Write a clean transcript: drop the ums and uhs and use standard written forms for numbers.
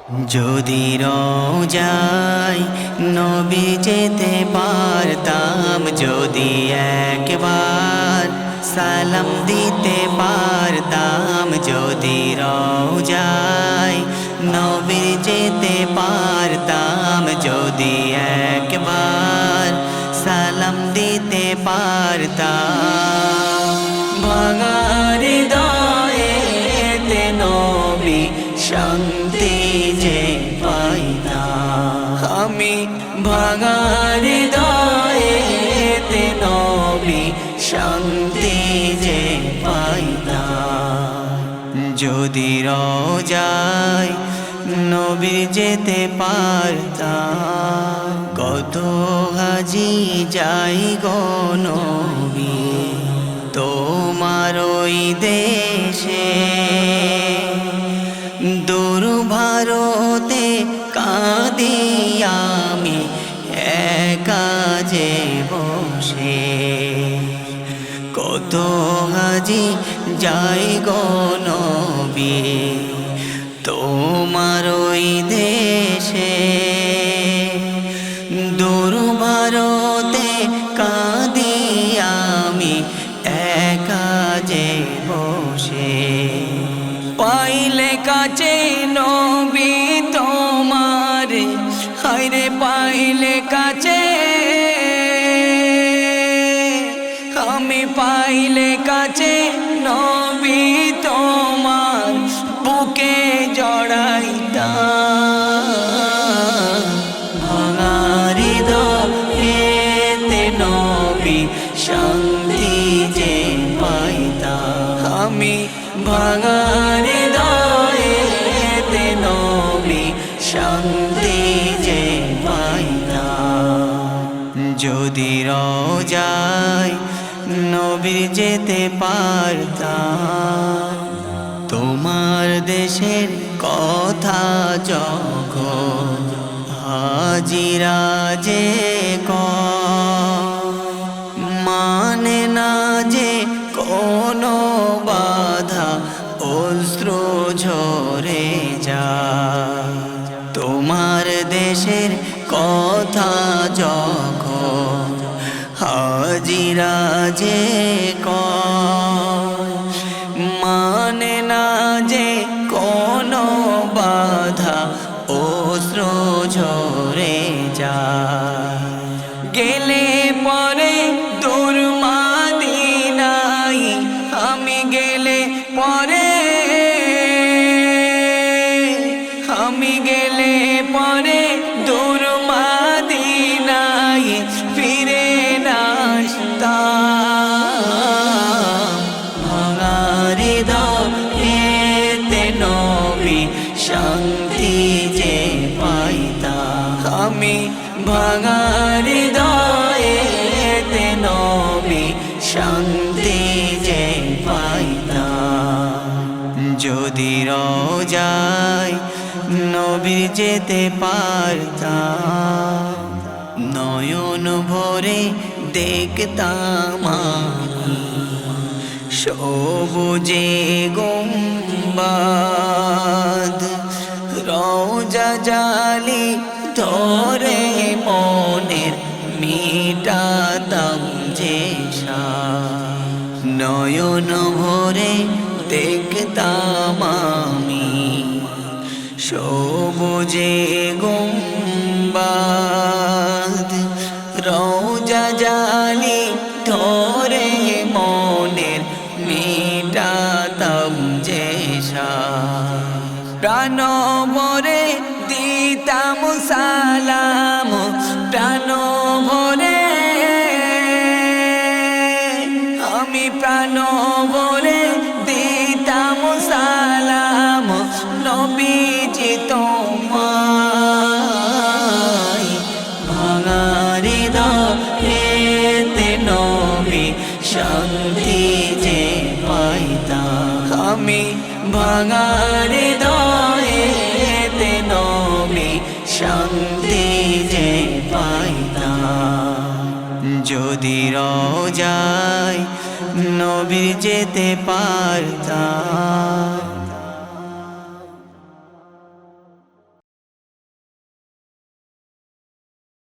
যদি রোজায় নবী যেতে পারতাম, যদি একবার সালাম দিতে পারতাম, যদি রোজায় নবী যেতে পারতাম, যদি একবার সালাম দিতে পারতাম। ভাঙা হৃদয়েতে নবী শান্তি যে পাইতাম, আমি ভাঙা হৃদয়েতে নবী শান্তি যে পাইতাম। যদি রোজায় নবী যেতে পারতাম, কত হাজি যাই গো নবী তোমার ওই দেশে, দূর ভারতে কাঁদি আমি একা যে বসে। কত হাজি যাই গো নবী তোমার ওই দেশে, দূর ভারতে কাঁদি আমি একা যে বসে। পাইলে কাছে নবী তোমার, হায়রে পাইলে কাছে, আমি পাইলে কাছে নবী তোমার বুকে জড়াইতাম। ভাঙা হৃদয়েতে নবী শান্তি যে পাইতাম, আমি ভাঙা হৃদয়েতে নবী শান্তি যে পাইতাম। যদি রোজায় নবী যেতে পারতাম, তোমার দেশের কথা যখন হাজিরা যে মানে না যে কোনো বাধা, অশ্রু ঝরে যায়। তোমার দেশের কথা যখন হাজিরা যে মানে না যে কোনো বাধা, অশ্রু ঝরে যায়। গেলে পরে দূর মদিনায়, আমি গেলে পরে, আমি গেলে পরে দূর মদিনায় ফিরে না আসতাম। ভাঙা হৃদয়েতে নবী শান্তি যে পাইতাম, আমি ভাঙা হৃদয়েতে নবী শান্তি যে পাইতাম। যদি রোজায় নবী যেতে পারতাম, নয়ন ভরে দেখতাম আমি সবুজে গুম্বাদ, রওজা জালি ধরে মনের মিটাতাম যে সাধ। নয়ন ভরে দেখতাম আমি সবুজে গুম্বাদ, রওজা জালি ধরে মনের মিটাতাম যে সাধ। প্রাণ ভরে দিতাম সালাম, প্রাণ ভরে, আমি প্রাণ ভরে দিতাম সালাম নবীজি তোমায়। ভাঙা হৃদয়েতে নবী শান্তি যে পাইতাম, আমি ভাঙা হৃদয়েতে নবী শান্তি যে পাইতাম। যদি রোজায় নবী যেতে পারতাম,